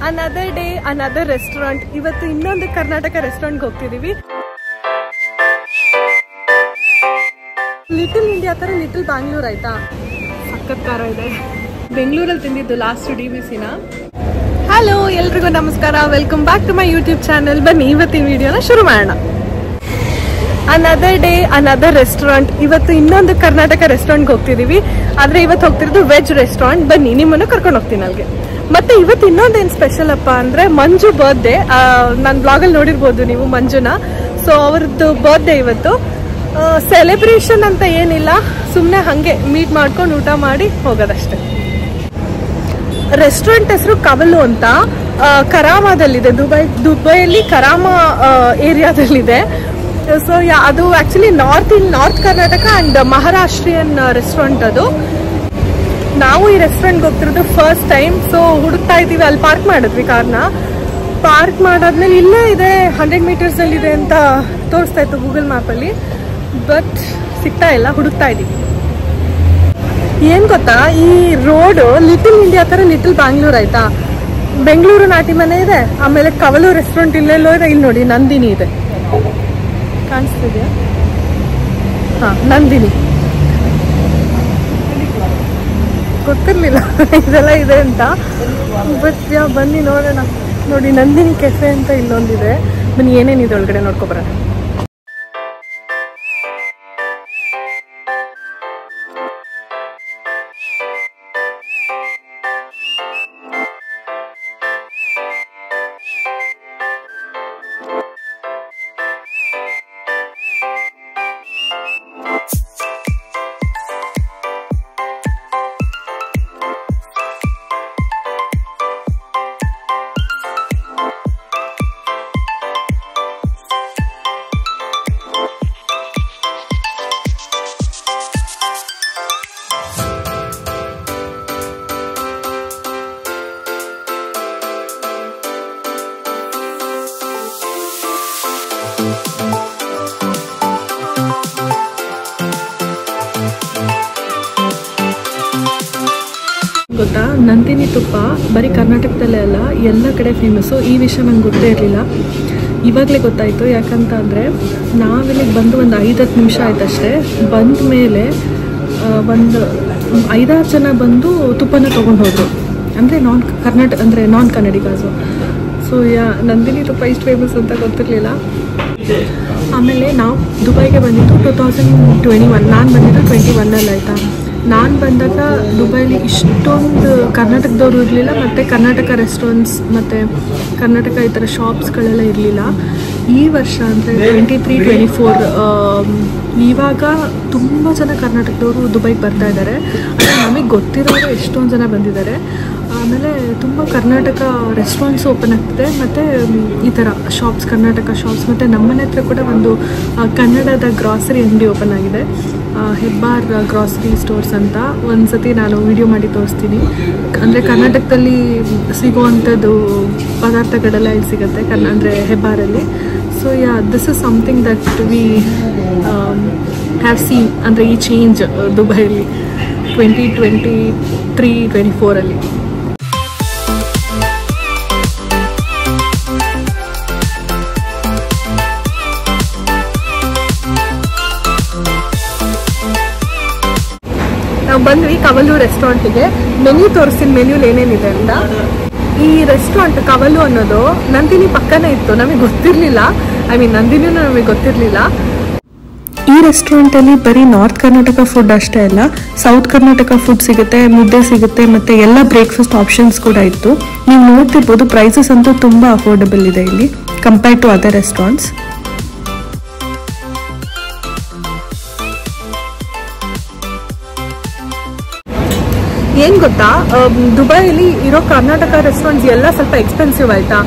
Another day, another restaurant. ಇವತ್ತು ಇನ್ನೊಂದು ಕರ್ನಾಟಕ ರೆಸ್ಟೋರೆಂಟ್ಗೆ ಹೋಗ್ತಿದೀವಿ. ಲಿಟಲ್ ಇಂಡಿಯಾ ತರ ಲಿಟಲ್ ಬ್ಯಾಂಗ್ಳೂರ್ ಆಯ್ತಾ, ಸಖತ್ ಕಾರ ಇದೆ. ಬೆಂಗಳೂರಲ್ಲಿ ತಿಂದಿದ್ದು ಲಾಸ್ಟ್ DBCನ. ಹಲೋ ಎಲ್ರಿಗೂ ನಮಸ್ಕಾರ, welcome back to my YouTube channel. ಬನ್ನಿ ಇವತ್ತಿನ ವಿಡಿಯೋನ ಶುರು ಮಾಡೋಣ. Another day another restaurant. ಇವತ್ತು ಇನ್ನೊಂದು ಕರ್ನಾಟಕ ರೆಸ್ಟೋರೆಂಟ್ಗೆ ಹೋಗ್ತಿದೀವಿ. ಆದ್ರೆ ಇವತ್ತು ಹೋಗ್ತಿರೋದು ವೆಜ್ ರೆಸ್ಟೋರೆಂಟ್. ಬನ್ನಿ ನಿಮ್ಮನ್ನು ಕರ್ಕೊಂಡು ಹೋಗ್ತೀನಿ ಅಲ್ಲಿಗೆ. ಮತ್ತೆ ಇವತ್ತು ಇನ್ನೊಂದೇನು ಸ್ಪೆಷಲ್ ಅಪ್ಪ ಅಂದ್ರೆ ಮಂಜು ಬರ್ತ್ಡೇ. ನಾನು ಬ್ಲಾಗಲ್ಲಿ ನೋಡಿರ್ಬೋದು ನೀವು ಮಂಜುನ. ಸೊ ಅವ್ರದ್ದು ಬರ್ತ್ಡೇ ಇವತ್ತು. ಸೆಲೆಬ್ರೇಷನ್ ಅಂತ ಏನಿಲ್ಲ, ಸುಮ್ಮನೆ ಹಾಗೆ ಮೀಟ್ ಮಾಡ್ಕೊಂಡು ಊಟ ಮಾಡಿ ಹೋಗೋದಷ್ಟೇ. ರೆಸ್ಟೋರೆಂಟ್ ಹೆಸರು ಕವಲು ಅಂತ, ಕರಾಮಾದಲ್ಲಿದೆ. ದುಬೈಯಲ್ಲಿ ಕರಾಮಾ ಏರಿಯಾದಲ್ಲಿದೆ. ಸೊ ಅದು actually north Karnataka and Maharashtrian restaurant ಅದು. ನಾವು ಈ ರೆಸ್ಟೋರೆಂಟ್ಗೆ ಹೋಗ್ತಿರೋದು ಫಸ್ಟ್ ಟೈಮ್. ಸೊ ಹುಡುಕ್ತಾ ಇದ್ದೀವಿ. ಅಲ್ಲಿ ಪಾರ್ಕ್ ಮಾಡಿದ್ವಿ ಕಾರ್ನ. ಪಾರ್ಕ್ ಮಾಡಾದ್ಮೇಲೆ ಇಲ್ಲೇ ಇದೆ, 100 meters ಅಲ್ಲಿ ಇದೆ ಅಂತ ತೋರಿಸ್ತಾ ಇತ್ತು ಗೂಗಲ್ ಮ್ಯಾಪಲ್ಲಿ. ಬಟ್ ಸಿಗ್ತಾ ಇಲ್ಲ, ಹುಡುಕ್ತಾ ಇದ್ದೀವಿ. ಏನ್ ಗೊತ್ತಾ, ಈ ರೋಡ್ ಲಿಟಲ್ ಇಂಡಿಯಾ ತರ ಲಿಟಲ್ ಬ್ಯಾಂಗ್ಳೂರ್ ಆಯ್ತಾ. ಬೆಂಗಳೂರು ನಾಟಿ ಮನೆ ಇದೆ, ಆಮೇಲೆ ಕವಲು ರೆಸ್ಟೋರೆಂಟ್ ಇಲ್ಲೆಲ್ಲೋ ಇದೆ. ಇಲ್ಲಿ ನೋಡಿ ನಂದಿನಿ ಇದೆ, ಕಾಣಿಸ್ತಿದ್ಯಾ? ಹಾ, ನಂದಿನಿ. ಗೊತ್ತಿರ್ಲಿಲ್ಲ ಇದೆಲ್ಲ ಇದೆ ಅಂತ. ಬಟ್ ಬನ್ನಿ ನೋಡೋಣ. ನೋಡಿ ನಂದಿನಿ ಕೆಫೆ ಅಂತ ಇಲ್ಲೊಂದಿದೆ. ಬನ್ನಿ ಏನೇನಿದೆ ಒಳಗಡೆ ನೋಡ್ಕೊಬರೋಣ. ಗೊತ್ತಾ, ನಂದಿನಿ ತುಪ್ಪ ಬರೀ ಕರ್ನಾಟಕದಲ್ಲೇ ಅಲ್ಲ, ಎಲ್ಲ ಕಡೆ ಫೇಮಸ್ಸು. ಈ ವಿಷಯ ನಂಗೆ ಗೊತ್ತೇ ಇರಲಿಲ್ಲ, ಇವಾಗಲೇ ಗೊತ್ತಾಯಿತು. ಯಾಕಂತ ಅಂದರೆ ನಾವಿಲ್ಲಿಗೆ ಬಂದು ಒಂದು 5-10 ನಿಮಿಷ ಆಯ್ತಷ್ಟೇ. ಬಂದ ಮೇಲೆ ಒಂದು 5-6 ಜನ ಬಂದು ತುಪ್ಪನ ತೊಗೊಂಡು ಹೋದರು. ಅಂದರೆ ನಾನ್ ಕನ್ನಡಿಗಾಸು. ಸೊ ನಂದಿನಿ ತುಪ್ಪ ಇಷ್ಟು ಫೇಮಸ್ ಅಂತ ಗೊತ್ತಿರಲಿಲ್ಲ. ಆಮೇಲೆ ನಾವು ದುಬೈಗೆ ಬಂದಿದ್ದು 2021. ನಾನು ಬಂದಿದ್ದು 21 ಆಯಿತಾ. ನಾನು ಬಂದಾಗ ದುಬೈಲಿ ಇಷ್ಟೊಂದು ಕರ್ನಾಟಕದವರು ಇರಲಿಲ್ಲ, ಮತ್ತು ಕರ್ನಾಟಕ ರೆಸ್ಟೋರೆಂಟ್ಸ್ ಮತ್ತು ಕರ್ನಾಟಕ ಈ ಥರ ಶಾಪ್ಸ್ಗಳೆಲ್ಲ ಇರಲಿಲ್ಲ. ಈ ವರ್ಷ ಅಂದರೆ 23-24 ಇವಾಗ ತುಂಬ ಜನ ಕರ್ನಾಟಕದವರು ದುಬೈಗೆ ಬರ್ತಾ ಇದ್ದಾರೆ. ಅಂದರೆ ನಮಗೆ ಗೊತ್ತಿರೋರು ಎಷ್ಟೊಂದು ಜನ ಬಂದಿದ್ದಾರೆ. ಆಮೇಲೆ ತುಂಬ ಕರ್ನಾಟಕ ರೆಸ್ಟೋರೆಂಟ್ಸ್ ಓಪನ್ ಆಗ್ತಿದೆ, ಮತ್ತು ಈ ಥರ ಶಾಪ್ಸ್, ಕರ್ನಾಟಕ ಶಾಪ್ಸ್. ಮತ್ತು ನಮ್ಮನೆ ಹತ್ರ ಕೂಡ ಒಂದು ಕನ್ನಡದ ಗ್ರಾಸರಿ ಅಂಗಡಿ ಓಪನ್ ಆಗಿದೆ, ಹೆಬ್ಬಾರ್ ಗ್ರಾಸರಿ ಸ್ಟೋರ್ಸ್ ಅಂತ. ಒಂದು ಸತಿ ನಾನು ವಿಡಿಯೋ ಮಾಡಿ ತೋರಿಸ್ತೀನಿ. ಅಂದರೆ ಕರ್ನಾಟಕದಲ್ಲಿ ಸಿಗುವಂಥದ್ದು ಪದಾರ್ಥಗಳೆಲ್ಲ ಇಲ್ಲಿ ಸಿಗುತ್ತೆ, ಅಂದರೆ ಹೆಬ್ಬಾರಲ್ಲಿ. So this is something that we have seen. ಅಂದರೆ ಈ ಚೇಂಜ್ ದುಬೈಯಲ್ಲಿ 2023-24 ನಾವು ಬಂದ್ವಿ ಕವಲು ರೆಸ್ಟೋರೆಂಟಿಗೆ. ಮೆನ್ಯೂ ತೋರಿಸ್ತೀನಿ, ಮೆನ್ಯೂಲಿ ಏನೇನಿದೆ ಅಂತ. ಈ ರೆಸ್ಟೋರೆಂಟ್ ಕವಲು ಅನ್ನೋದು ನಂದಿನಿ ಪಕ್ಕನೇ ಇತ್ತು, ನಮಗೆ ಗೊತ್ತಿರಲಿಲ್ಲ. ನಂದಿನಿಯೂ ನಮಗೆ ಗೊತ್ತಿರಲಿಲ್ಲ. ಈ ರೆಸ್ಟೋರೆಂಟಲ್ಲಿ ಬರೀ ನಾರ್ತ್ ಕರ್ನಾಟಕ ಫುಡ್ ಅಷ್ಟೇ ಅಲ್ಲ, ಸೌತ್ ಕರ್ನಾಟಕ ಫುಡ್ ಸಿಗುತ್ತೆ, ಮುದ್ದೆ ಸಿಗುತ್ತೆ, ಮತ್ತು ಎಲ್ಲ ಬ್ರೇಕ್ಫಾಸ್ಟ್ ಆಪ್ಷನ್ಸ್ ಕೂಡ ಇತ್ತು. ನೀವು ನೋಡ್ತಿರ್ಬೋದು, ಪ್ರೈಸಸ್ ಅಂತೂ ತುಂಬ ಅಫೋರ್ಡಬಲ್ ಇದೆ ಇಲ್ಲಿ ಕಂಪೇರ್ ಟು ಅದರ್ ರೆಸ್ಟೋರೆಂಟ್ಸ್. ಏನು ಗೊತ್ತಾ, ದುಬೈಲಿ ಇರೋ ಕರ್ನಾಟಕ ರೆಸ್ಟೋರೆಂಟ್ಸ್ ಎಲ್ಲ ಸ್ವಲ್ಪ ಎಕ್ಸ್ಪೆನ್ಸಿವ್ ಆಯಿತಾ.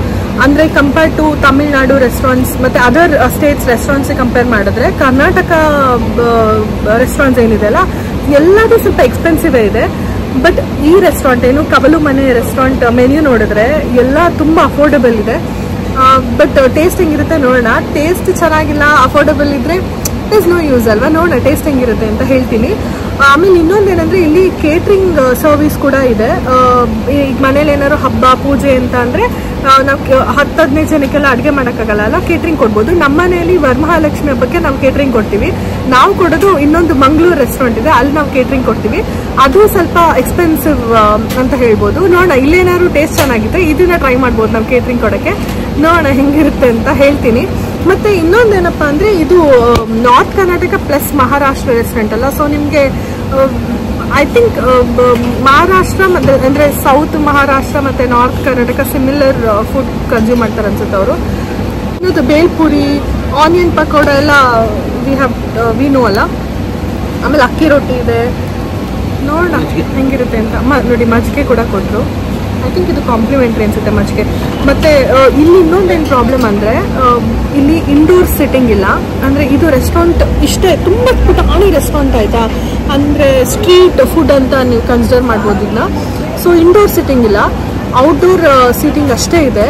ಅಂದರೆ ಕಂಪೇರ್ ಟು ತಮಿಳ್ನಾಡು ರೆಸ್ಟೋರೆಂಟ್ಸ್ ಮತ್ತು ಅದರ್ ಸ್ಟೇಟ್ಸ್ ರೆಸ್ಟೋರೆಂಟ್ಸಿಗೆ ಕಂಪೇರ್ ಮಾಡಿದ್ರೆ ಕರ್ನಾಟಕ ರೆಸ್ಟೋರೆಂಟ್ಸ್ ಏನಿದೆ ಅಲ್ಲ, ಎಲ್ಲದೂ ಸ್ವಲ್ಪ ಎಕ್ಸ್ಪೆನ್ಸಿವೇ ಇದೆ. ಬಟ್ ಈ ರೆಸ್ಟೋರೆಂಟ್ ಏನು ಕವಲು ಮನೆ ರೆಸ್ಟೋರೆಂಟ್ ಮೆನ್ಯೂ ನೋಡಿದ್ರೆ ಎಲ್ಲ ತುಂಬ ಅಫೋರ್ಡಬಲ್ ಇದೆ. ಬಟ್ ಟೇಸ್ಟ್ ಹೆಂಗಿರುತ್ತೆ ನೋಡೋಣ. ಟೇಸ್ಟ್ ಚೆನ್ನಾಗಿಲ್ಲ, ಅಫೋರ್ಡಬಲ್ ಇದ್ದರೆ ಇಸ್ ನೋ ಯೂಸ್ ಅಲ್ವಾ. ನೋಡೋಣ ಟೇಸ್ಟ್ ಹೆಂಗಿರುತ್ತೆ ಅಂತ ಹೇಳ್ತೀನಿ. ಆಮೇಲೆ ಇನ್ನೊಂದೇನಂದ್ರೆ ಇಲ್ಲಿ ಕೇಟ್ರಿಂಗ್ ಸರ್ವಿಸ್ ಕೂಡ ಇದೆ. ಈಗ ಮನೇಲಿ ಏನಾದ್ರು ಹಬ್ಬ ಪೂಜೆ ಅಂತ ಅಂದ್ರೆ ನಾವು 10-15 ಜನಕ್ಕೆಲ್ಲ ಅಡುಗೆ ಮಾಡೋಕ್ಕಾಗಲ್ಲ, ಕೇಟ್ರಿಂಗ್ ಕೊಡ್ಬೋದು. ನಮ್ಮ ಮನೆಯಲ್ಲಿ ವರಮಹಾಲಕ್ಷ್ಮಿ ಹಬ್ಬಕ್ಕೆ ನಾವು ಕೇಟ್ರಿಂಗ್ ಕೊಡ್ತೀವಿ. ನಾವು ಕೊಡೋದು ಇನ್ನೊಂದು ಮಂಗಳೂರು ರೆಸ್ಟೋರೆಂಟ್ ಇದೆ, ಅಲ್ಲಿ ನಾವು ಕೇಟ್ರಿಂಗ್ ಕೊಡ್ತೀವಿ. ಅದು ಸ್ವಲ್ಪ ಎಕ್ಸ್ಪೆನ್ಸಿವ್ ಅಂತ ಹೇಳ್ಬೋದು. ನೋಡೋಣ, ಇಲ್ಲೇನಾದ್ರು ಟೇಸ್ಟ್ ಚೆನ್ನಾಗಿದೆ, ಇದನ್ನ ಟ್ರೈ ಮಾಡ್ಬೋದು ನಾವು ಕೇಟ್ರಿಂಗ್ ಕೊಡೋಕ್ಕೆ. ನೋಡೋಣ ಹೆಂಗಿರುತ್ತೆ ಅಂತ ಹೇಳ್ತೀನಿ. ಮತ್ತೆ ಇನ್ನೊಂದೇನಪ್ಪ ಅಂದ್ರೆ ಇದು north Karnataka plus Maharashtra restaurant ಅಲ್ಲ. ಸೊ ನಿಮಗೆ ಐ ಥಿಂಕ್ ಮಹಾರಾಷ್ಟ್ರ ಮತ್ತೆ ಅಂದ್ರೆ ಸೌತ್ ಮಹಾರಾಷ್ಟ್ರ ಮತ್ತೆ north Karnataka similar food consume ಮಾಡ್ತಾರೆ ಅನ್ಸುತ್ತೆ ಅವರು. ಇದು ಬೇಲ್ಪುರಿ, ಆನಿಯನ್ ಪಕೋಡ ಎಲ್ಲ ವಿ ನೋ ಅಲ್ಲ. ಆಮೇಲೆ ಅಕ್ಕಿ ರೊಟ್ಟಿ ಇದೆ, ನೋಡೋಣ ಹೆಂಗಿರುತ್ತೆ ಅಂತ. ನೋಡಿ ಮಜ್ಜಿಗೆ ಕೂಡ ಕೊಟ್ಟರು. ಐ ಥಿಂಕ್ ಇದು ಕಾಂಪ್ಲಿಮೆಂಟ್ರಿ ಅನ್ಸುತ್ತೆ ಮಜ್ಜಿಗೆ. ಮತ್ತೆ ಇಲ್ಲಿ ಇನ್ನೊಂದೇನು ಪ್ರಾಬ್ಲಮ್ ಅಂದರೆ ಇಲ್ಲಿ ಇಂಡೋರ್ ಸಿಟ್ಟಿಂಗ್ ಇಲ್ಲ. ಅಂದರೆ ಇದು ರೆಸ್ಟೋರೆಂಟ್ ಇಷ್ಟೇ ತುಂಬ ಪುಟಾಣಿ ರೆಸ್ಟೋರೆಂಟ್ ಆಯಿತಾ, ಅಂದರೆ ಸ್ಟ್ರೀಟ್ ಫುಡ್ ಅಂತ ನೀವು ಕನ್ಸಿಡರ್ ಮಾಡ್ಬೋದು ಇದನ್ನ. ಸೊ ಇಂಡೋರ್ ಸಿಟ್ಟಿಂಗ್ ಇಲ್ಲ, ಔಟ್ಡೋರ್ ಸೀಟಿಂಗ್ ಅಷ್ಟೇ ಇದೆ.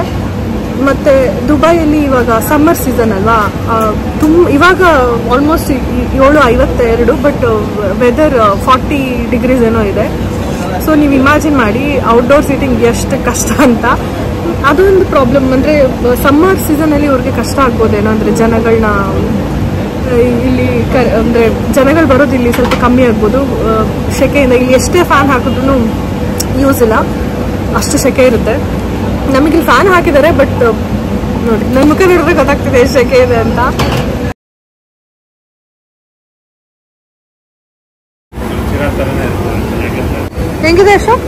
ಮತ್ತು ದುಬೈಯಲ್ಲಿ ಇವಾಗ ಸಮ್ಮರ್ ಸೀಸನ್ ಅಲ್ವಾ, ಇವಾಗ ಆಲ್ಮೋಸ್ಟ್ 7:52, ಬಟ್ ವೆದರ್ 40 ಡಿಗ್ರೀಸ್ ಏನೋ ಇದೆ. ಸೊ ನೀವು ಇಮ್ಯಾಜಿನ್ ಮಾಡಿ ಔಟ್ಡೋರ್ ಸೀಟಿಂಗ್ ಎಷ್ಟು ಕಷ್ಟ ಅಂತ. ಅದೊಂದು ಪ್ರಾಬ್ಲಮ್. ಅಂದರೆ ಸಮ್ಮರ್ ಸೀಸನಲ್ಲಿ ಅವ್ರಿಗೆ ಕಷ್ಟ ಆಗ್ಬೋದೇನೋ, ಅಂದರೆ ಜನಗಳನ್ನ ಇಲ್ಲಿ ಅಂದರೆ ಜನಗಳು ಬರೋದು ಇಲ್ಲಿ ಸ್ವಲ್ಪ ಕಮ್ಮಿ ಆಗ್ಬೋದು ಸೆಕೆಯಿಂದ. ಇಲ್ಲಿ ಎಷ್ಟೇ ಫ್ಯಾನ್ ಹಾಕಿದ್ರು ಯೂಸ್ ಇಲ್ಲ, ಅಷ್ಟು ಸೆಕೆ ಇರುತ್ತೆ. ನಮಗಿಲ್ಲಿ ಫ್ಯಾನ್ ಹಾಕಿದ್ದಾರೆ, ಬಟ್ ನೋಡಿ ನನ್ನ ಮುಖ ನೋಡಿದ್ರೆ ಗೊತ್ತಾಗ್ತಿದೆ ಎಷ್ಟು ಸೆಕೆ ಇದೆ ಅಂತ. ಹೆಂಗಿದೆ ಅಶೋಕ್?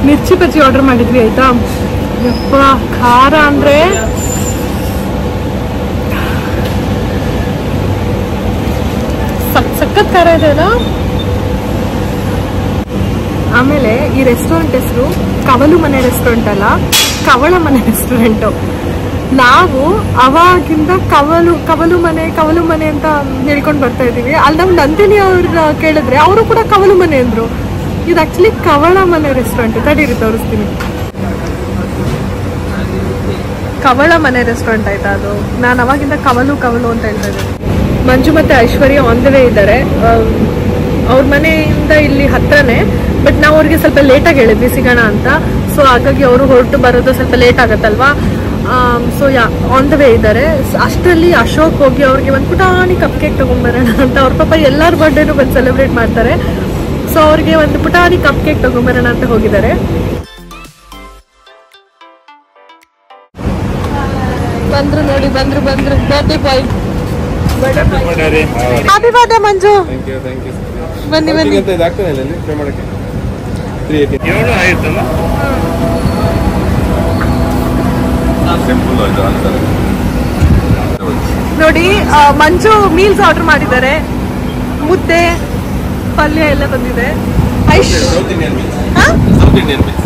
ಮಿರ್ಚಿ ಬಜ್ಜಿ ಆರ್ಡರ್ ಮಾಡಿದ್ವಿ ಆಯ್ತಾ. ಯಪ್ಪ ಖಾರ ಅಂದ್ರೆ ಸಖತ್ ಖಾರ ಇದೆ ಅಲ್ಲ. ಆಮೇಲೆ ಈ ರೆಸ್ಟೋರೆಂಟ್ ಹೆಸರು ಕವಲು ಮನೆ ರೆಸ್ಟೋರೆಂಟ್ ಅಲ್ಲ, ಕವಳ ಮನೆ ರೆಸ್ಟೋರೆಂಟು. ನಾವು ಅವಾಗಿಂದ ಕವಲು ಮನೆ ಅಂತ ಹೇಳ್ಕೊಂಡು ಬರ್ತಾ ಇದೀವಿ. ಅಲ್ಲಿ ನಾವು ನಂದಿನಿ ಅವ್ರ ಕೇಳಿದ್ರೆ ಅವರು ಕೂಡ ಕವಲು ಮನೆ ಅಂದ್ರು. ಇದು ಆಕ್ಚುಲಿ ಕವಳ ಮನೆ ರೆಸ್ಟೋರೆಂಟ್. ತಡೀರಿ ತೋರಿಸ್ತೀನಿ. ಕವಳ ಮನೆ ರೆಸ್ಟೋರೆಂಟ್ ಆಯ್ತಾ ಅದು. ನಾನು ಅವಾಗಿಂದ ಕವಲು ಅಂತ ಹೇಳ್ತಾ ಇದ್ದೀನಿ. ಮಂಜು ಮತ್ತೆ ಐಶ್ವರ್ಯ ಆನ್ ದ ವೇ ಇದ್ದಾರೆ. ಅವ್ರ ಮನೆಯಿಂದ ಇಲ್ಲಿ ಹತ್ರನೇ, ಬಟ್ ನಾವು ಅವ್ರಿಗೆ ಸ್ವಲ್ಪ ಲೇಟಾಗಿ ಹೇಳಿದ್ವಿ ಸಿಗೋಣ ಅಂತ. ಸೊ ಹಾಗಾಗಿ ಅವರು ಹೊರಟು ಬರೋದು ಸ್ವಲ್ಪ ಲೇಟ್ ಆಗುತ್ತಲ್ವಾ. ಸೊ ಆನ್ ದ ವೇ ಇದ್ದಾರೆ. ಅಷ್ಟರಲ್ಲಿ ಅಶೋಕ್ ಹೋಗಿ ಅವ್ರಿಗೆ ಒಂದು ಪುಟಾಣಿ ಕಪ್ ಕೇಕ್ ತೊಗೊಂಬರೋಣ ಅಂತ. ಅವ್ರ ಪಾಪ ಎಲ್ಲರ ಬರ್ಡೇನು ಬಂದು ಸೆಲೆಬ್ರೇಟ್ ಮಾಡ್ತಾರೆ. ಸೊ ಅವ್ರಿಗೆ ಒಂದು ಪುಟಾಣಿ ಕಪ್ ಕೇಕ್ ತೊಗೊಂಬರೋಣ ಅಂತ ಹೋಗಿದ್ದಾರೆ. ಬಂದ್ರು ನೋಡಿ, ಬಂದ್ರು ಬರ್ಡೇ ಬಾಯ್. ಹ್ಯಾಪಿ ಬರ್ಡೇ ಮಂಜು. ಬನ್ನಿ ನೋಡಿ, ಮಂಜು ಮೀಲ್ಸ್ ಆರ್ಡರ್ ಮಾಡಿದ್ದಾರೆ. ಮುದ್ದೆ ಪಲ್ಯ ಎಲ್ಲ ಬಂದಿದೆ.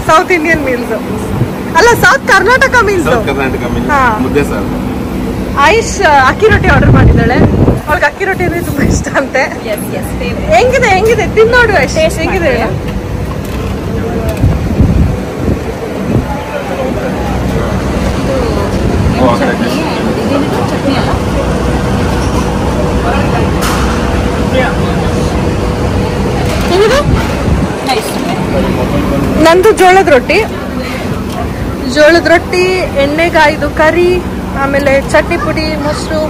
ಸೌತ್ ಇಂಡಿಯನ್ ಮೀಲ್ಸ್ ಅಲ್ಲ, ಸೌತ್ ಕರ್ನಾಟಕ ಮೀಲ್ಸ್. ಐಶ್ ಅಕ್ಕಿ ರೊಟ್ಟಿ ಆರ್ಡರ್ ಮಾಡಿದ್ದಾಳೆ. ಅವಳಿಗೆ ಅಕ್ಕಿ ರೊಟ್ಟಿ ಅಂದ್ರೆ ತುಂಬಾ ಇಷ್ಟ ಅಂತೆ. ಹೆಂಗಿದೆ ತಿನ್ನೋಡು ಅಷ್ಟೇ. ಹೆಂಗಿದೆ? ನಂದು ಜೋಳದ ರೊಟ್ಟಿ, ಎಣ್ಣೆಗಾಯ್ದು ಕರಿ, ಆಮೇಲೆ ಚಟ್ನಿ ಪುಡಿ, ಮೊಸರು.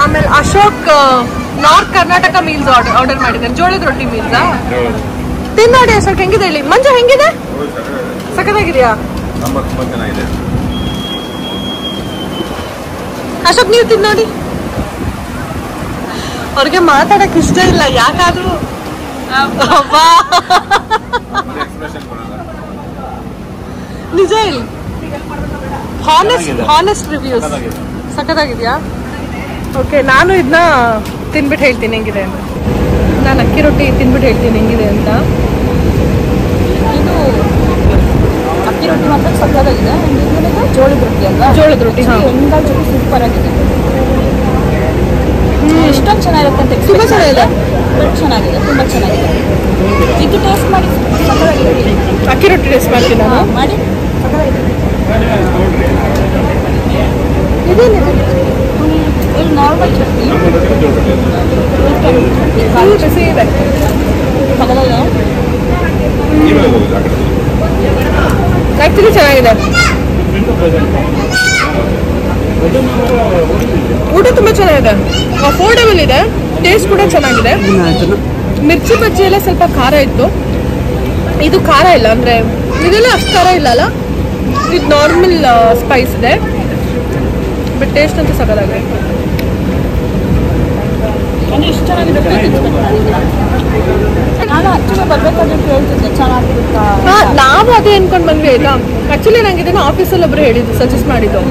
ಆಮೇಲೆ Ashok north Karnataka meals order ಮಾಡಿದ್ದಾರೆ. ಜೋಳದ ರೊಟ್ಟಿ ಮೀಲ್ಸ್ ತಿನ್ನೋಡಿ ಅಶೋಕ್. ಹೆಂಗಿದೆ ಹೇಳಿ ಮಂಜು? ಹೆಂಗಿದೆ? ಸಖತ್ತಾಗಿದೆಯಾ ಅಶೋಕ್? ನೀವು ತಿನ್ನೋಡಿ. ಅವ್ರಿಗೆ ಮಾತಾಡಕ್ ಇಷ್ಟ ಇಲ್ಲ, ಯಾಕಾದ್ರೂ ನಿಜ ಹೇಳಿ. Honest reviews. ಸಖತ್ತಾಗಿದ್ಯಾ? ಓಕೆ, ನಾನು ಇದನ್ನ ತಿನ್ಬಿಟ್ಟು ಹೇಳ್ತೀನಿ ಹೆಂಗಿದೆ ಅಂತ. ನಾನು ಅಕ್ಕಿ ರೊಟ್ಟಿ ತಿನ್ಬಿಟ್ಟು ಹೇಳ್ತೀನಿ ಹೆಂಗಿದೆ ಅಂತ. ಇದು ಅಕ್ಕಿ ರೊಟ್ಟಿ ಮಾತ್ರ ಸಕ್ಕತ್ತಾಗಿದೆ. ಜೋಳದ ರೊಟ್ಟಿ ಅಲ್ವಾ? ಜೋಳದ ರೊಟ್ಟಿ ಹೆಂಗಾದ್ರೂ ಸೂಪರ್ ಆಗಿದೆ. ಎಷ್ಟೊಂದು ಚೆನ್ನಾಗಿರುತ್ತೆ ಅಂತ. ತುಂಬ ಚೆನ್ನಾಗಿದೆ, ಚೆನ್ನಾಗಿದೆ, ತುಂಬ ಚೆನ್ನಾಗಿದೆ. ಇದು ಟೇಸ್ಟ್ ಮಾಡಿ. ಅಕ್ಕಿ ರೊಟ್ಟಿ ಟೇಸ್ಟ್ ಮಾಡ್ತೀನಿ ನಾನು. ಮಾಡಿ. ಇದೇನಿದೆ? ನಾರ್ಮಲ್ ಚಟ್ನಿ ಬಿಸಿ ಇದೆ. ಆ್ಯಕ್ಚುಲಿ ಚೆನ್ನಾಗಿದೆ, ಊಟ ತುಂಬ ಚೆನ್ನಾಗಿದೆ, ಅಫೋರ್ಡಬಲ್ ಇದೆ, ಟೇಸ್ಟ್ ಕೂಡ ಚೆನ್ನಾಗಿದೆ. ಮಿರ್ಚಿ ಬಜ್ಜಿ ಎಲ್ಲ ಸ್ವಲ್ಪ ಖಾರ ಇತ್ತು, ಇದು ಖಾರ ಇಲ್ಲ, ಅಂದರೆ ಇದೆಲ್ಲ ಅಷ್ಟು ಖಾರ ಇಲ್ಲ ಅಲ್ಲ, ಇದು ನಾರ್ಮಲ್ ಸ್ಪೈಸ್ ಇದೆ, ಬಟ್ ಟೇಸ್ಟ್ ಅಂತೂ ಸಗದಾಗಿದೆ. ನನಗೆ ಇಷ್ಟು ಚೆನ್ನಾಗಿದೆ. ನಾನು ಆ್ಯಕ್ಚುಲಿ ಬರ್ಬೇಕಾದ್ರೆ ಕೇಳ್ತಿದ್ದೆ ಚೆನ್ನಾಗಿರುತ್ತಾ. ನಾವು ಅದೇ ಅನ್ಕೊಂಡು ಬಂದ್ವಿ ಆಯ್ತಾ. ಆ್ಯಕ್ಚುಲಿ ನಂಗೆ ಇದನ್ನು ಆಫೀಸಲ್ಲಿ ಒಬ್ರು ಹೇಳಿದ್ದು, ಸಜೆಸ್ಟ್ ಮಾಡಿದ್ದು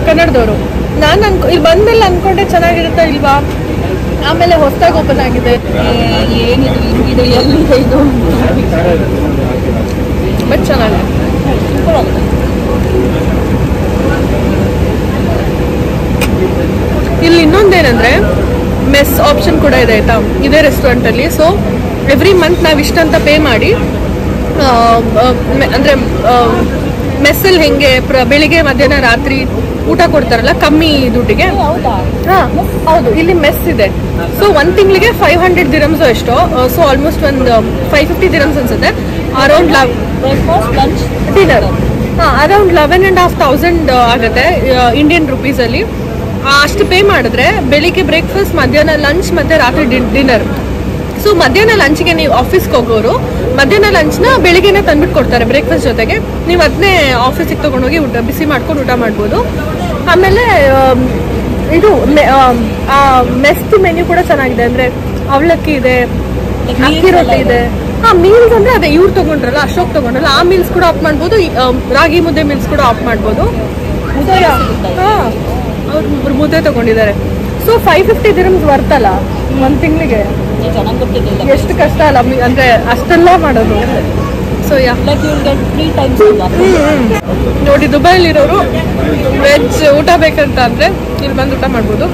ಕನ್ನಡದವರು. ನಾನು ಇಲ್ಲಿ ಬಂದ್ಮೇಲೆ ಅನ್ಕೊಂಡೆ ಚೆನ್ನಾಗಿರುತ್ತಾ ಇಲ್ವಾ, ಆಮೇಲೆ ಹೊಸದಾಗಿ ಓಪನ್ ಆಗಿದೆ. ಏನಿದು ಇದು ಎಲ್ಲಿದೆ ಇದು, ಬಟ್ ಚೆನ್ನಾಗಿದೆ. ಇಲ್ಲಿ ಇನ್ನೊಂದೇನೆಂದರೆ ಮೆಸ್ ಆಪ್ಷನ್ ಕೂಡ ಇದೆ ಆಯಿತಾ ಇದೇ ರೆಸ್ಟೋರೆಂಟಲ್ಲಿ. ಸೊ ಎವ್ರಿ ಮಂತ್ ನಾವು ಇಷ್ಟಂತ ಪೇ ಮಾಡಿ, ಅಂದರೆ ಮೆಸ್ಸಲ್ಲಿ ಹೆಂಗೆ ಬೆಳಿಗ್ಗೆ ಮಧ್ಯಾಹ್ನ ರಾತ್ರಿ ಊಟ ಕೊಡ್ತಾರಲ್ಲ ಕಮ್ಮಿ ದುಡ್ಡಿಗೆ. ಹಾಂ ಹೌದು, ಇಲ್ಲಿ ಮೆಸ್ ಇದೆ. ಸೊ ಒಂದು ತಿಂಗಳಿಗೆ 500 ದಿರಮ್ಸು ಎಷ್ಟೋ, ಸೊ ಆಲ್ಮೋಸ್ಟ್ ಒಂದು 550 ದಿರಮ್ಸ್ ಅನ್ಸುತ್ತೆ. Around breakfast lunch dinner around 11,500 ಆಗುತ್ತೆ ಇಂಡಿಯನ್ ರುಪೀಸಲ್ಲಿ. ಅಷ್ಟು ಪೇ ಮಾಡಿದ್ರೆ ಬೆಳಿಗ್ಗೆ ಬ್ರೇಕ್ಫಾಸ್ಟ್, ಮಧ್ಯಾಹ್ನ ಲಂಚ್ ಮತ್ತು ರಾತ್ರಿ ಡಿನ್ನರ್. ಸೊ ಮಧ್ಯಾಹ್ನ ಲಂಚ್ಗೆ ನೀವು ಆಫೀಸ್ಗೆ ಹೋಗೋರು ಮಧ್ಯಾಹ್ನ ಲಂಚ್ನ ಬೆಳಿಗ್ಗೆನೇ ತಂದ್ಬಿಟ್ಟು ಕೊಡ್ತಾರೆ ಬ್ರೇಕ್ಫಾಸ್ಟ್ ಜೊತೆಗೆ. ನೀವು ಅದನ್ನೇ ಆಫೀಸಿಗೆ ತೊಗೊಂಡೋಗಿ ಬಿಸಿ ಮಾಡ್ಕೊಂಡು ಊಟ ಮಾಡ್ಬೋದು. ಆಮೇಲೆ ಇದು ಮೆಸ್ದು ಮೆನ್ಯೂ ಕೂಡ ಚೆನ್ನಾಗಿದೆ, ಅಂದರೆ ಅವಲಕ್ಕಿ ಇದೆ, ಅಕ್ಕಿ ರೊಟ್ಟಿ ಇದೆ. ಹಾಂ, ಮೀಲ್ಸ್ ಅಂದರೆ ಅದೇ ಇವ್ರು ತೊಗೊಂಡ್ರಲ್ಲ, ಅಶೋಕ್ ತೊಗೊಂಡ್ರಲ್ಲ, ಆ ಮೀಲ್ಸ್ ಕೂಡ ಆಫ್ ಮಾಡ್ಬೋದು, ರಾಗಿ ಮುದ್ದೆ ಮೀಲ್ಸ್ ಕೂಡ ಆಫ್ ಮಾಡ್ಬೋದು. ಹಾಂ, ಅವ್ರು ಮುದ್ದೆ ತೊಗೊಂಡಿದ್ದಾರೆ. ಸೊ 550 ದಿರಮ್ಸ್ ಬರ್ತಲ್ಲ ಒಂದು ತಿಂಗಳಿಗೆ. ಎಷ್ಟು ಕಷ್ಟ ಅಲ್ಲ, ಅಂದರೆ ಅಷ್ಟೆಲ್ಲ ಮಾಡೋದು. ಸೊ ನೋಡಿ, ದುಬೈಲಿರೋರು ವೆಜ್ ಊಟ ಬೇಕಂತ ಅಂದರೆ ಇಲ್ಲಿ ಬಂದು ಊಟ ಮಾಡ್ಬೋದು.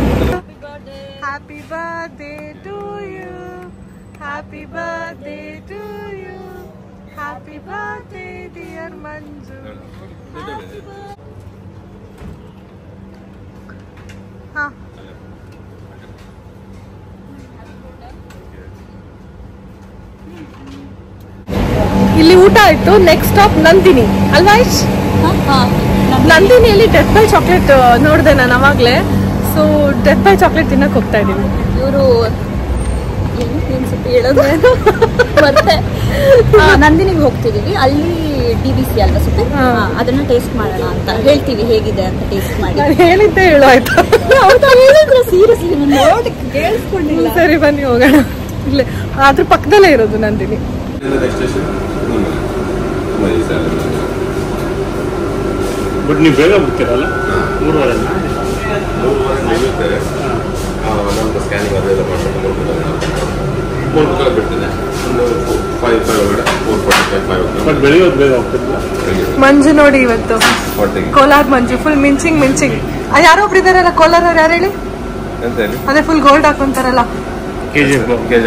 Happy birthday to you, happy birthday to you, happy birthday dear Manju. ಹಾಂ, ಇಲ್ಲಿ ಊಟ ಆಯ್ತು. ನೆಕ್ಸ್ಟ್ ಸ್ಟಾಪ್ ನಂದಿನಿ ಅಲ್ವಾ ಇಶ್? ನಂದಿನಿಯಲ್ಲಿ ಡೆತ್ ಬೈ ಚಾಕ್ಲೇಟ್ ನೋಡಿದೆ ನಾನು ಅವಾಗಲೇ. ಸೊ ಡೆತ್ ಬೈ ಚಾಕ್ಲೇಟ್ ತಿನ್ನಕ್ಕೆ ಹೋಗ್ತಾ ಇದ್ದೀವಿ. ಇವರು ಹೇಳೋದು ಮತ್ತೆ ನಂದಿನಿಗೆ ಹೋಗ್ತಿದೀವಿ, ಅಲ್ಲಿ DBC ಅಲ್ವಾ ಸುತ್ತ, ಅದನ್ನ ಟೇಸ್ಟ್ ಮಾಡೋಣ ಅಂತ ಹೇಳ್ತೀವಿ, ಹೇಗಿದೆ ಅಂತ ಟೇಸ್ಟ್ ಮಾಡಿ. ಹೇಳಿದ್ದೆ ಹೇಳು ಆಯ್ತಾ? ಹೇಳಿದ್ರೆ ಸೀರಿಯಸ್ಲಿ ನಾನು ಕೇಳಿಸ್ಕೊಂಡಿಲ್ಲ. ಸರಿ ಬನ್ನಿ ಹೋಗೋಣ. ಇಲ್ಲೇ ಅದ್ರ ಪಕ್ಕದಲ್ಲೇ ಇರೋದು ನಂದಿನಿ. ಬಟ್ ನೀವು ಬೇಗ ಬಿಡ್ತೀರಲ್ಲ, 3:30 ಸ್ಕ್ಯಾನಿಂಗ್ ಅದೆಲ್ಲ ಬಿಡ್ತೇನೆ. ಬಟ್ ಬೆಳಿಗ್ಗೆ ಬೇಗ ಹೋಗ್ತಿರಲ್ಲ. ಮಂಜು ನೋಡಿ ಇವತ್ತು ಕೋಲಾರ ಮಂಜು ಫುಲ್ ಮಿಂಚಿಂಗ್. ಯಾರೋ ಒಬ್ರು ಇದಾರಲ್ಲ ಕೋಲಾರವ್ರು, ಯಾರು ಹೇಳಿ? ಅದೇ ಫುಲ್ ಗೋಲ್ಡ್ ಹಾಕೊಂತಾರಲ್ಲ,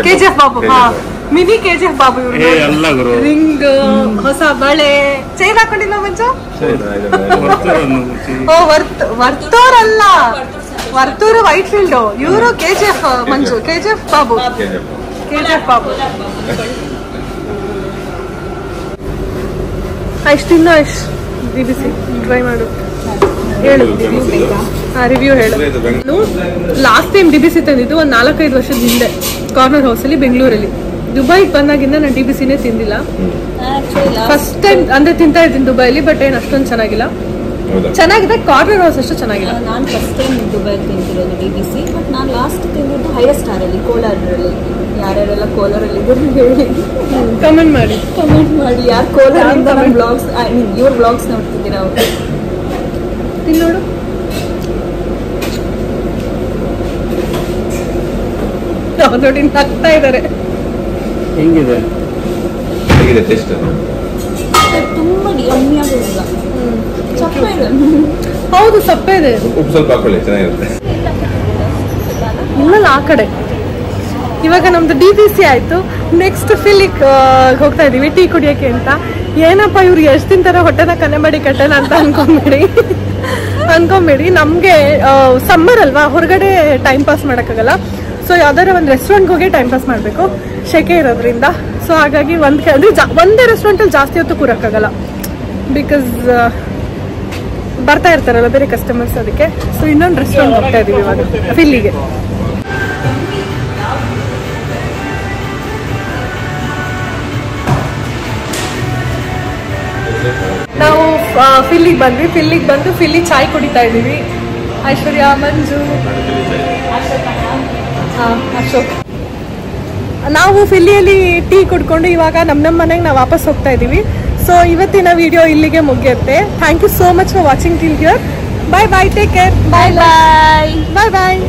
KGF ಬಾಬು. ಹಾ, ಮಿನಿ KGF ಬಾಬು ಇವ್ರು. ರಿಂಗ್, ಹೊಸ ಬಳೆ, ಚೈನ್ ಹಾಕೊಂಡಿಲ್ಲ ಮಂಜು. ಓ, ವರ್ತೂರಲ್ಲ, ವರ್ತೂರು ವೈಟ್ ಫೀಲ್ಡ್. ಇವರು KGF ಮಂಜು, KGF ಬಾಬು. ಇಷ್ಟಿನ್ನೂ ಇಷ್ಟು DBC ಟ್ರೈ ಮಾಡು, ಹೇಳು ರಿವ್ಯೂ ಹೇಳು. ಲಾಸ್ಟ್ ಟೈಮ್ DBC ತಂದಿದ್ದು ಒಂದು 4-5 ವರ್ಷದ ಹಿಂದೆ ಕಾರ್ನರ್ ಹೌಸಲ್ಲಿ ಬೆಂಗಳೂರಲ್ಲಿ. ದುಬೈಗೆ ಬಂದಾಗಿಂದ ನಾನು DBCನೇ ತಿಂದಿಲ್ಲ. ಫಸ್ಟ್ ಟೈಮ್ ಅಂದರೆ ತಿಂತಾ ಇದ್ದೀನಿ ದುಬೈಲಿ, ಬಟ್ ಏನು ಅಷ್ಟೊಂದು ಚೆನ್ನಾಗಿಲ್ಲ. ಚೆನ್ನಾಗಿದೆ, ಕಾರ್ನರ್ ಹೌಸ್ ಅಷ್ಟು ಚೆನ್ನಾಗಿಲ್ಲ. ನಾನು ಫಸ್ಟ್ ಟೈಮ್ ದುಬೈಲಿ ತಿಂತಿರೋದು DBC, ಬಟ್ ನಾನು ಲಾಸ್ಟ್ ತಿಂದಿದ್ದು ಹೈಯರ್ ಸ್ಟಾರಲ್ಲಿ ಕೋಲಾರಲ್ಲಿ. ಯಾರ್ಯಾರೆಲ್ಲ ಕೋಲಾರಲ್ಲಿ ಹೇಳಿ ಕಮೆಂಟ್ ಮಾಡಿ ಯಾರು ಕೋಲಾರಿಂದ ನನ್ನ ಬ್ಲಾಗ್ಸ್, ಇವ್ರ ಬ್ಲಾಗ್ಸ್ ನೋಡ್ತಿದ್ದೀರಾ ಅವರು ತಿನ್ನೋಡು. ನೋಡಿ ನಗ್ತಾ ಇದ್ದಾರೆ. ಹೆಂಗಿದೆ ಟೇಸ್ಟ್? ತುಂಬಾ ಯಮ್ಮಿಯಾಗಿಲ್ಲ, ಸಪ್ಪೆ ಇದೆ. ಹೌದು, ಸಪ್ಪೆ ಇದೆ. ಉಪ್ಪು ಸ್ವಲ್ಪ ಹಾಕೊಳ್ಳಿ, ಚೆನ್ನಾಗಿರುತ್ತೆ. ಇಲ್ಲ ಆ ಕಡೆ. ಇವಾಗ ನಮ್ದು DBC ಆಯ್ತು. ನೆಕ್ಸ್ಟ್ ಫಿಲಿಕ್ ಹೋಗ್ತಾ ಇದೀವಿ ಟೀ ಕುಡಿಯೋಕೆ ಅಂತ. ಏನಪ್ಪ ಇವ್ರು ಎಷ್ಟು ತಿಂತಾರೆ, ಹೊಟ್ಟೆನ ಕನೆ ಮಾಡಿ ಕಟ್ಟೋಣ ಅಂತ ಅನ್ಕೊಂಡ್ಬಿಡಿ. ಅನ್ಕೊಂಬೇಡಿ. ನಮಗೆ ಸಮ್ಮರ್ ಅಲ್ವಾ, ಹೊರಗಡೆ ಟೈಮ್ ಪಾಸ್ ಮಾಡೋಕ್ಕಾಗಲ್ಲ. ಸೊ ಯಾವ್ದಾದ್ರು ಒಂದು ರೆಸ್ಟೋರೆಂಟ್ಗೆ ಹೋಗಿ ಟೈಮ್ ಪಾಸ್ ಮಾಡಬೇಕು, ಶೆಕೆ ಇರೋದ್ರಿಂದ. ಸೊ ಹಾಗಾಗಿ ಒಂದೇ ರೆಸ್ಟೋರೆಂಟಲ್ಲಿ ಜಾಸ್ತಿ ಹೊತ್ತು ಕೂರಕ್ಕಾಗಲ್ಲ, ಬಿಕಾಸ್ ಬರ್ತಾ ಇರ್ತಾರಲ್ಲ ಬೇರೆ ಕಸ್ಟಮರ್ಸ್. ಅದಕ್ಕೆ ಸೊ ಇನ್ನೊಂದು ರೆಸ್ಟೋರೆಂಟ್ ಹೋಗ್ತಾ ಇದೀವಿ ಇವಾಗ, ಫಿಲ್ಲಿಗೆ. ನಾವು ಫಿಲ್ಲಿಗೆ ಬಂದ್ವಿ. ಫಿಲ್ಲಿಗೆ ಬಂದು ಫಿಲ್ಲಿ ಚಾಯ್ ಕುಡಿತಾ ಇದ್ದೀವಿ. ಐಶ್ವರ್ಯ, ಮಂಜು, ಅಶೋಕ್. ನಾವು ಫಿಲ್ಲಿಯಲ್ಲಿ ಟೀ ಕುಡ್ಕೊಂಡು ಇವಾಗ ನಮ್ಮ ಮನೆಗೆ ನಾವು ವಾಪಸ್ ಹೋಗ್ತಾ ಇದ್ದೀವಿ. ಸೊ ಇವತ್ತಿನ ವಿಡಿಯೋ ಇಲ್ಲಿಗೆ ಮುಗಿಯುತ್ತೆ. Thank you so much for watching till here. Bye bye, take care. Bye bye. Bye bye.